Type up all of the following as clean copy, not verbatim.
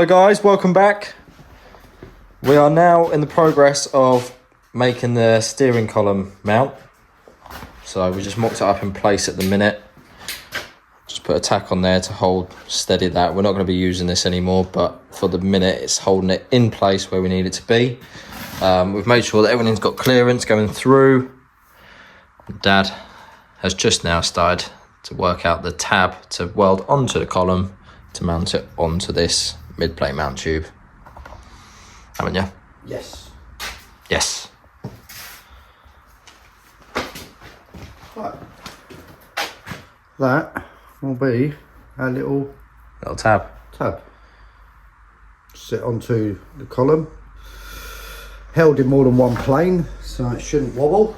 Hello guys, welcome back. We are now in the progress of making the steering column mount. So we just mocked it up in place at the minute. Just put a tack on there to hold steady that. We're not going to be using this anymore, but for the minute it's holding it in place where we need it to be. We've made sure that everything's got clearance going through. Dad has just now started to work out the tab to weld onto the column to mount it onto this mid-plate mount tube. Haven't you? Yes. Yes. Right. That will be our little tab. Sit onto the column. Held in more than one plane, so it shouldn't wobble.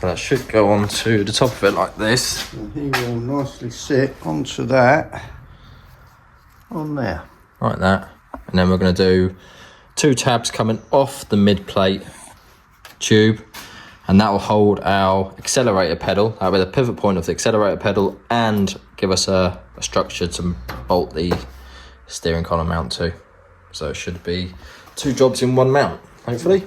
So that should go onto the top of it like this. And he will nicely sit onto that on there. Like that. And then we're going to do 2 tabs coming off the mid-plate tube, and that will hold our accelerator pedal. That'll be the pivot point of the accelerator pedal and give us a structure to bolt the steering column mount to. So it should be 2 jobs in 1 mount, hopefully.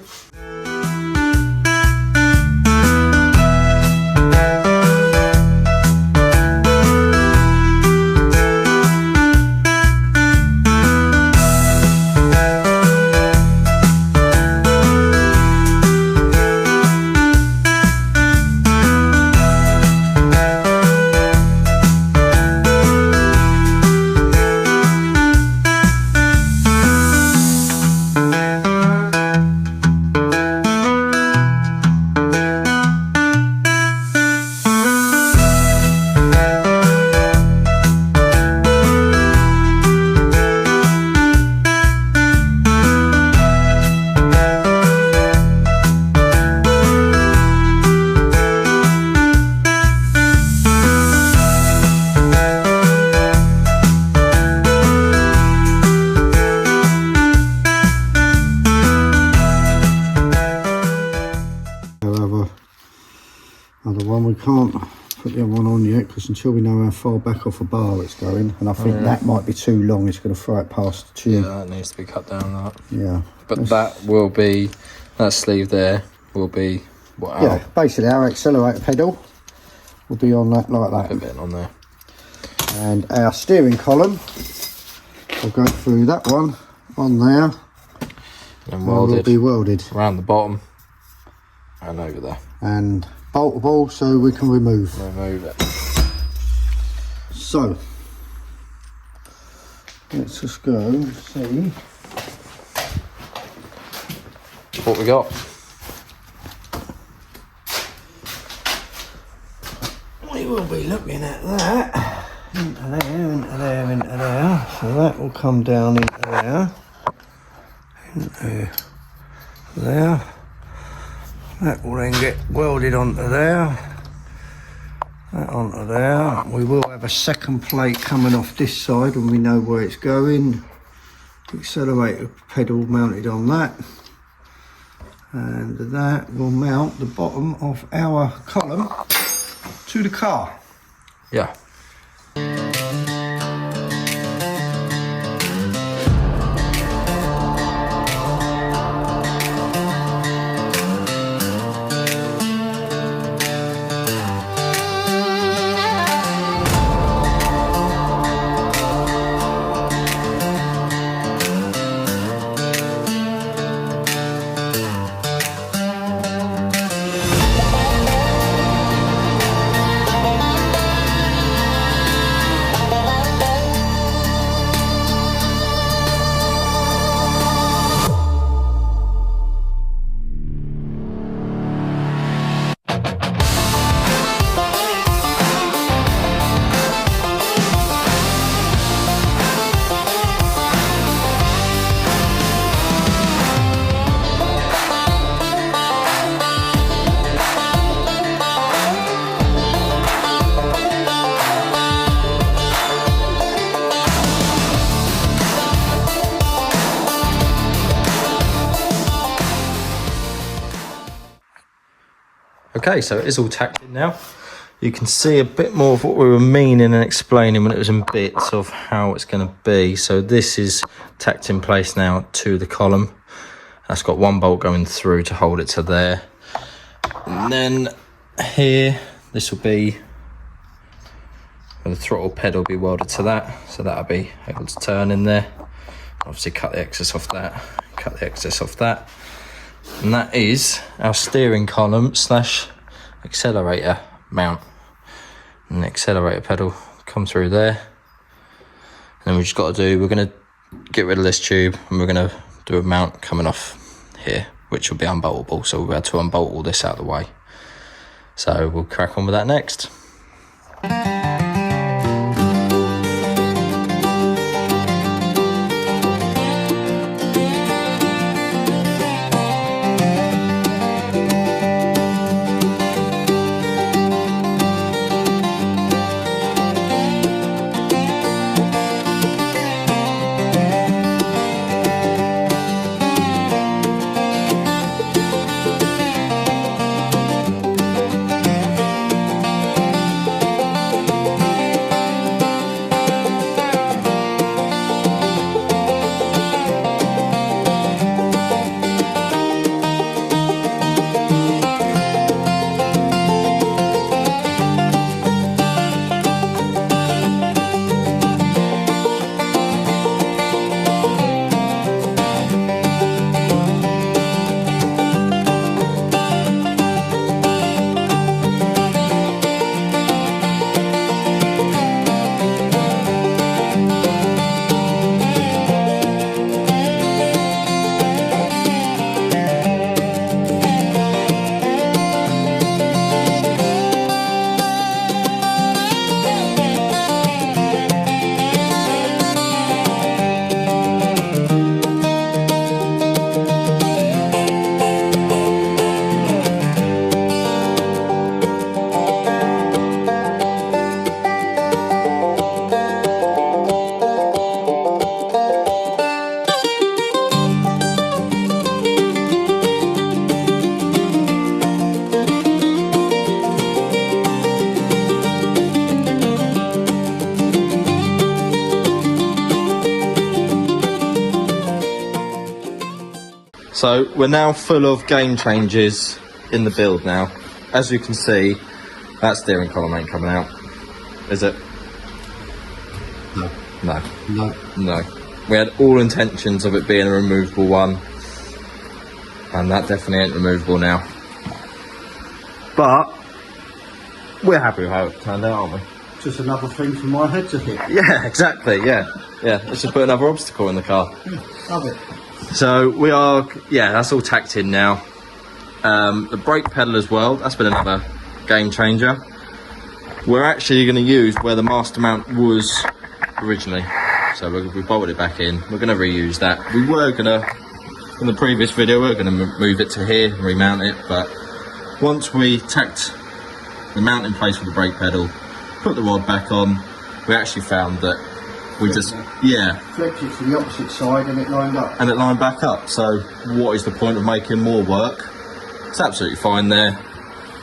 Other one, we can't put the other one on yet because until we know how far back off a bar it's going, and I think that might be too long, it's going to throw it past the tube. Yeah, that needs to be cut down, that. Yeah. But that will be, that sleeve there will be what? Yeah, basically our accelerator pedal will be on that like that. Put it on there. And our steering column will go through that one on there. And welded. Will be welded around the bottom and over there. And boltable so we can remove it. So let's just go and see what we got. We will be looking at that into there, into there, into there. So that will come down into there, into there. That will then get welded onto there, that onto there. We will have a second plate coming off this side when we know where it's going. The accelerator pedal mounted on that. And that will mount the bottom of our column to the car. Yeah. Okay, so it is all tacked in now. you can see a bit more of what we were meaning and explaining when it was in bits of how it's going to be. So this is tacked in place now to the column. That's got one bolt going through to hold it to there. And then here, this will be where the throttle pedal will be welded to that. So that'll be able to turn in there. Obviously cut the excess off that, cut the excess off that. And that is our steering column slash accelerator mount. And the accelerator pedal come through there. And then we just got to do, we're going to get rid of this tube and we're going to do a mount coming off here, which will be unboltable. So we'll be able to unbolt all this out of the way. So we'll crack on with that next. So we're now full of game changes in the build now. As you can see, that steering column ain't coming out, is it? No. No. No. No. We had all intentions of it being a removable one, and that definitely ain't removable now. But we're happy with how it turned out, aren't we? Just another thing for my head to hit. Yeah, exactly, yeah. Yeah, let's just put another obstacle in the car. Yeah, love it. So we are, yeah, that's all tacked in now. The brake pedal as well, that's been another game changer. We're actually going to use where the master mount was originally. So we bolted it back in. We're going to reuse that. We were going to, in the previous video, we were going to move it to here and remount it. But once we tacked the mount in place with the brake pedal, put the rod back on, we actually found that we just, yeah. Flipped it to the opposite side and it lined up. And it lined back up. So what is the point of making more work? It's absolutely fine there.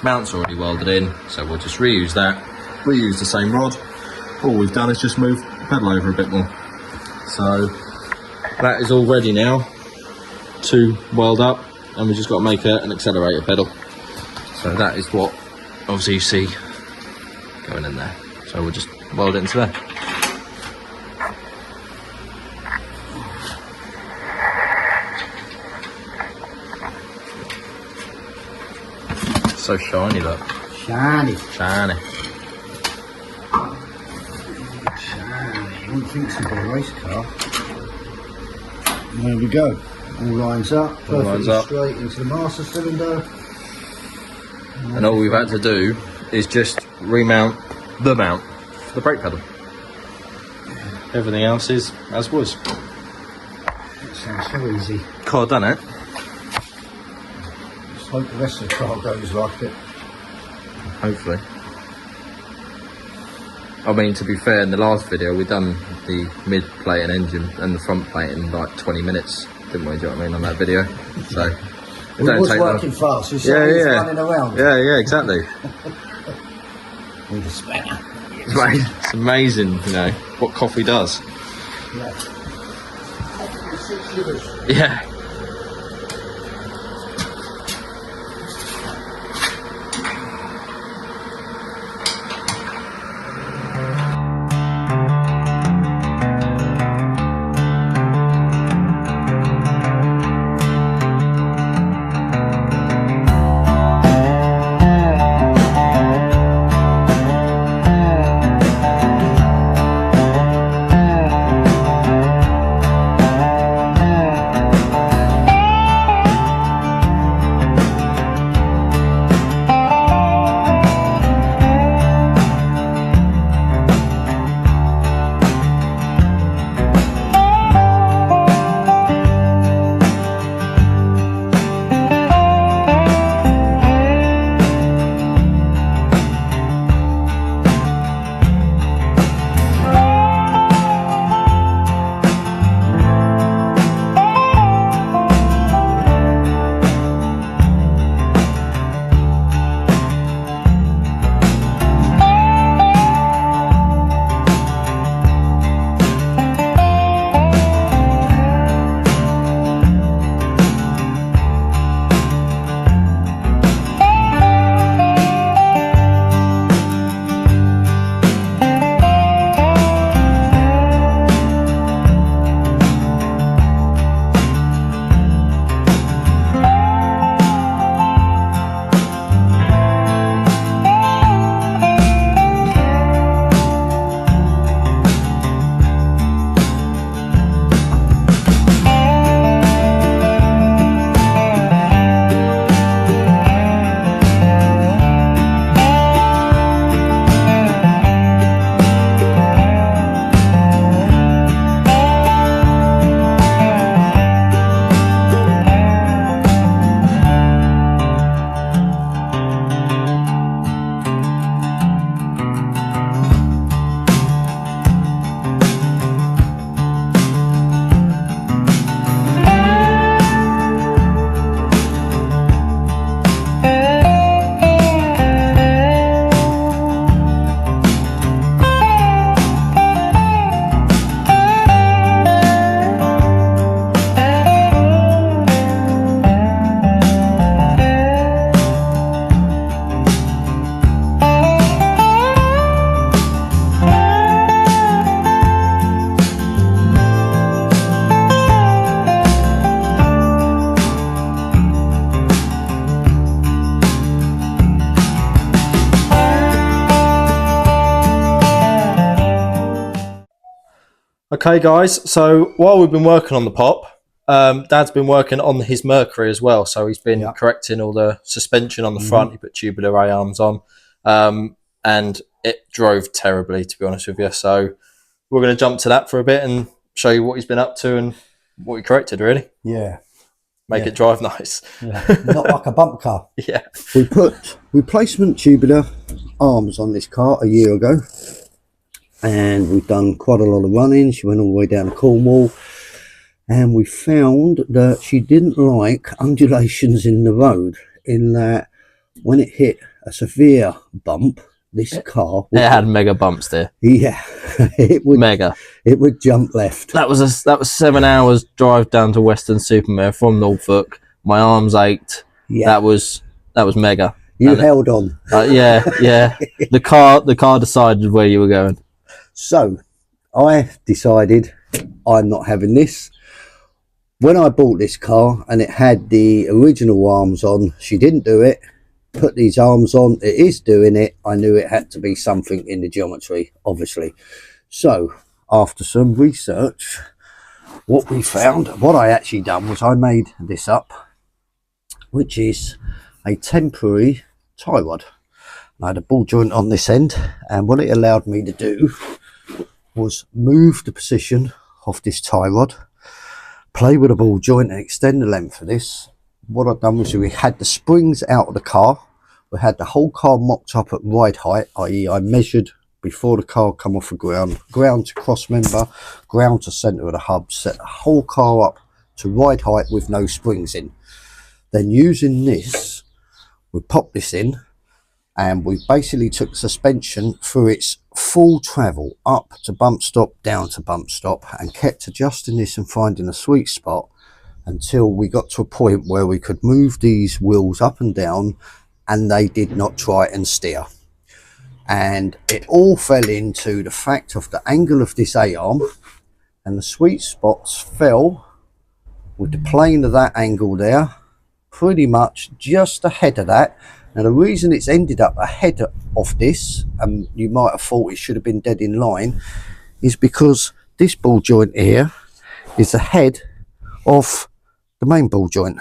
Mount's already welded in, so we'll just reuse that. Reuse the same rod. All we've done is just move the pedal over a bit more. So that is all ready now to weld up, and we've just got to make an accelerator pedal. So that is what obviously you see going in there. So we'll just weld it into there. So shiny, look. Shiny. Shiny. I don't think it's a race car. There we go. All lines up. All lines up. Straight into the master cylinder. And all we've had to do is just remount the mount for the brake pedal. Everything else is as was. That sounds so easy. Car done it. Just hope the rest of the car goes like it. Hopefully. I mean, to be fair, in the last video we done the mid plate and engine and the front plate in like 20 minutes, didn't we? Do you know what I mean, on that video? So it was working fast. You saw he was running around. Yeah, exactly. with a spanner. It's amazing, you know, what coffee does. Yeah. Yeah. Okay, guys, so while we've been working on the pop, Dad's been working on his Mercury as well. So he's been correcting all the suspension on the front. He put tubular A-arms on, and it drove terribly, to be honest with you. So we're going to jump to that for a bit and show you what he's been up to and what he corrected, really. Yeah. Make it drive nice. Yeah. Not like a bump car. Yeah. We put replacement tubular arms on this car a year ago. And we've done quite a lot of running. She went all the way down to Cornwall, and we found that she didn't like undulations in the road, in that when it hit a severe bump, this car it had mega bumps there. Yeah. It would jump left. That was 7 hours drive down to Weston-super-Mare from Norfolk. My arms ached. Yeah. That was mega. You held on. Yeah. The car decided where you were going. So I decided I'm not having this. When I bought this car and it had the original arms on, she didn't do it. Put these arms on, it is doing it. I knew it had to be something in the geometry, obviously. So after some research, what I actually done was I made this up, which is a temporary tie rod. I had a ball joint on this end, and what it allowed me to do was move the position of this tie rod, play with a ball joint and extend the length of this. What I've done was we had the springs out of the car. We had the whole car mocked up at ride height, i.e. I measured before the car come off the ground to cross member, ground to centre of the hub, set the whole car up to ride height with no springs in. Then using this, we pop this in, and we basically took suspension through its full travel, up to bump stop, down to bump stop, and kept adjusting this and finding a sweet spot until we got to a point where we could move these wheels up and down and they did not try and steer. And it all fell into the fact of the angle of this A-arm, and the sweet spots fell with the plane of that angle there, pretty much just ahead of that. Now the reason it's ended up ahead of this, and you might have thought it should have been dead in line, is because this ball joint here is the head of the main ball joint.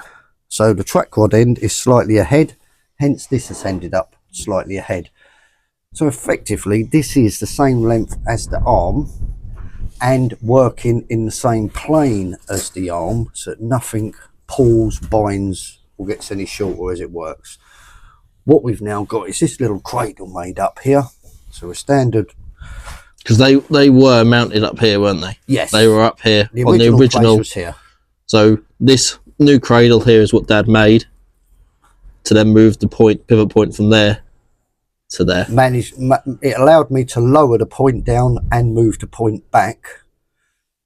So the track rod end is slightly ahead, hence this has ended up slightly ahead. So effectively this is the same length as the arm and working in the same plane as the arm, so that nothing pulls, binds or gets any shorter as it works. What we've now got is this little cradle made up here, so a standard, because they were mounted up here, weren't they? Yes, they were up here on the place original. was here. So this new cradle here is what Dad made to then move the pivot point from there to there. It allowed me to lower the point down and move the point back.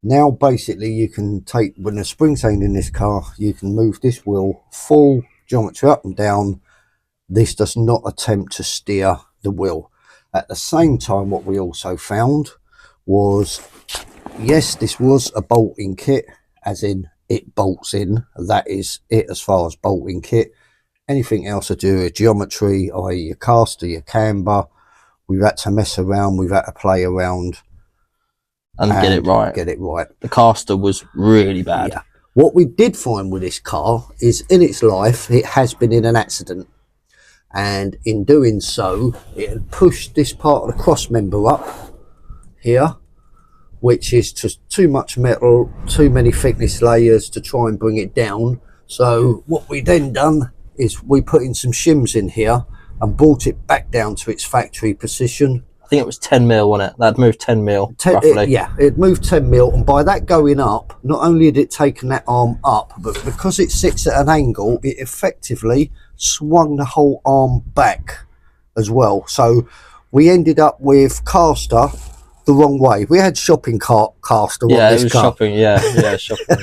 Now basically you can take, when the springs ain't in this car, you can move this wheel full geometry up and down. This does not attempt to steer the wheel. At the same time, what we also found was, yes, this was a bolting kit, as in it bolts in. That is it as far as bolting kit. Anything else to do with geometry, i.e. your caster, your camber, we've had to mess around, we've had to play around and get it right. The caster was really bad. Yeah. What we did find with this car is, in its life, it has been in an accident. And in doing so, it had pushed this part of the cross member up here, which is just too much metal, too many thickness layers to try and bring it down. So what we then done is we put in some shims in here and brought it back down to its factory position. I think it was 10 mil, wasn't it? That'd moved 10 mil, roughly. It moved 10 mil, and by that going up, not only had it taken that arm up, but because it sits at an angle, it effectively swung the whole arm back as well. So we ended up with caster the wrong way. We had shopping cart caster on this car. Shopping, shopping.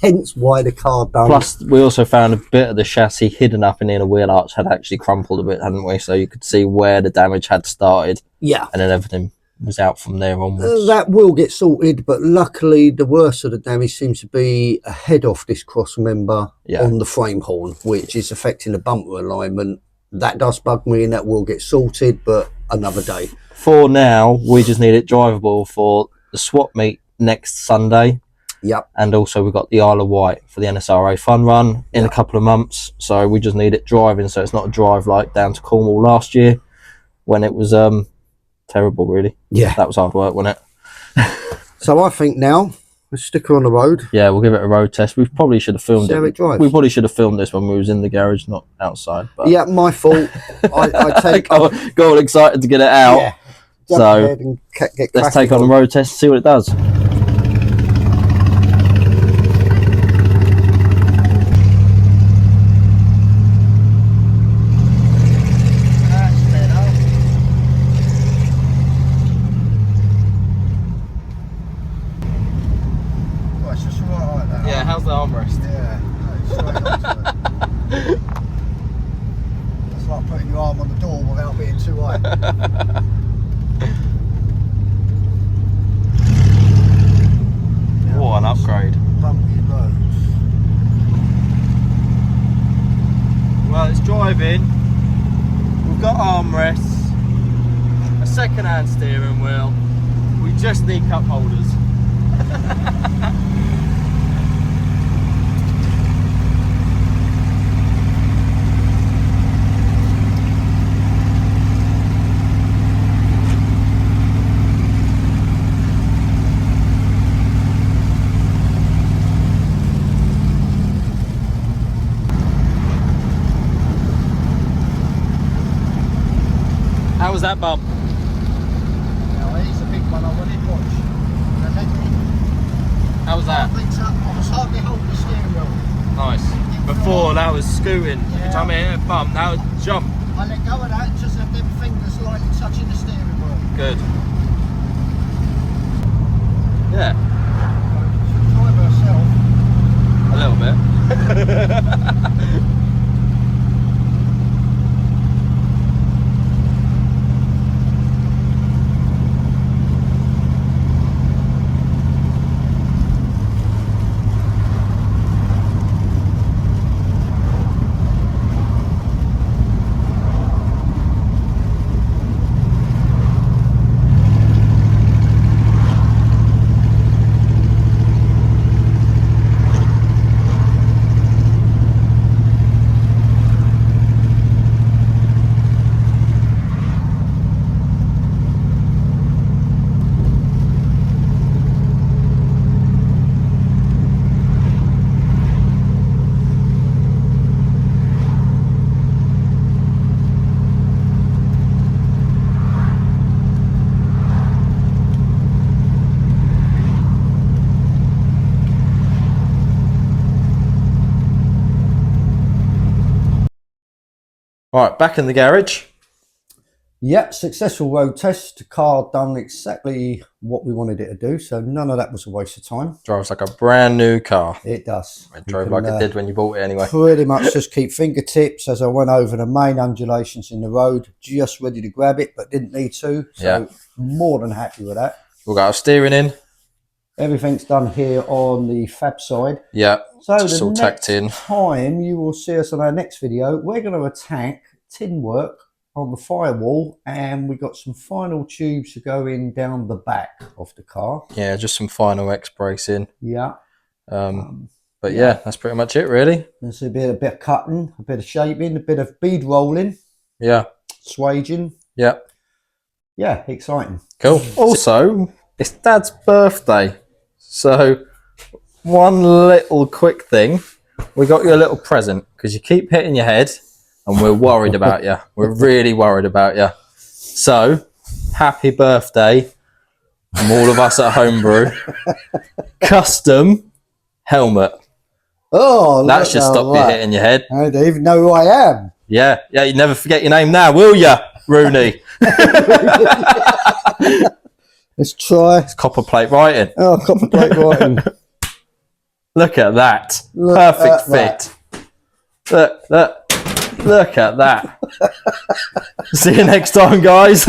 Hence why the car done. Plus, we also found a bit of the chassis hidden up in the inner wheel arch had actually crumpled a bit, hadn't we? So you could see where the damage had started. Yeah. And then everything was out from there onwards. That will get sorted, but luckily the worst of the damage seems to be ahead of this cross member on the frame horn, which is affecting the bumper alignment. That does bug me, and that will get sorted, but another day. For now, we just need it drivable for the swap meet next Sunday. Yep. And also we've got the Isle of Wight for the NSRA fun run in a couple of months. So we just need it driving, so it's not a drive like down to Cornwall last year when it was terrible, really. Yeah. That was hard work, wasn't it? So I think now let's stick her on the road. Yeah, we'll give it a road test. We probably should have filmed it. We probably should have filmed this when we was in the garage, not outside. But yeah, my fault. I got all excited to get it out. Yeah. So let's take on the road test and see what it does. Yeah, how's the armrest? Yeah, it's like putting your arm on the door without being too high. What an upgrade. Bumpy roads. Well, it's driving. We've got armrests, a second-hand steering wheel. We just need cup holders. How was that bump? Now, it's a big one, I want it watch. How was that? I was hardly holding the steering wheel. Nice. Before that was scooting. Every time I hit a bump, that would jump. I let go of that, like touching the steering wheel. Good. Yeah. Drive herself. A little bit. All right, back in the garage. Yep, successful road test. The car done exactly what we wanted it to do, so none of that was a waste of time. Drives like a brand new car. It does. It drove like it did when you bought it anyway. Pretty much just keep fingertips as I went over the main undulations in the road, just ready to grab it, but didn't need to. So more than happy with that. We've got our steering in. Everything's done here on the fab side. Yeah, so just all tacked in. Time you will see us on our next video, we're going to attack tin work on the firewall, and we got some final tubes to go in down the back of the car. Yeah, just some final X-brace in. Yeah. But yeah, that's pretty much it really. There's a bit of cutting, a bit of shaping, a bit of bead rolling. Yeah. Swaging. Yeah. Yeah, exciting. Cool. Also, it's Dad's birthday. So, one little quick thing. We got you a little present because you keep hitting your head and we're worried about you. We're really worried about you. So, happy birthday from all of us at Homebrew. Custom helmet. Oh, that should stop you hitting your head. I don't even know who I am. Yeah, you never forget your name now, will you, Rooney? Let's try. It's copper plate writing. Oh, copper plate writing. Look at that. Perfect fit. Look at that. See you next time, guys.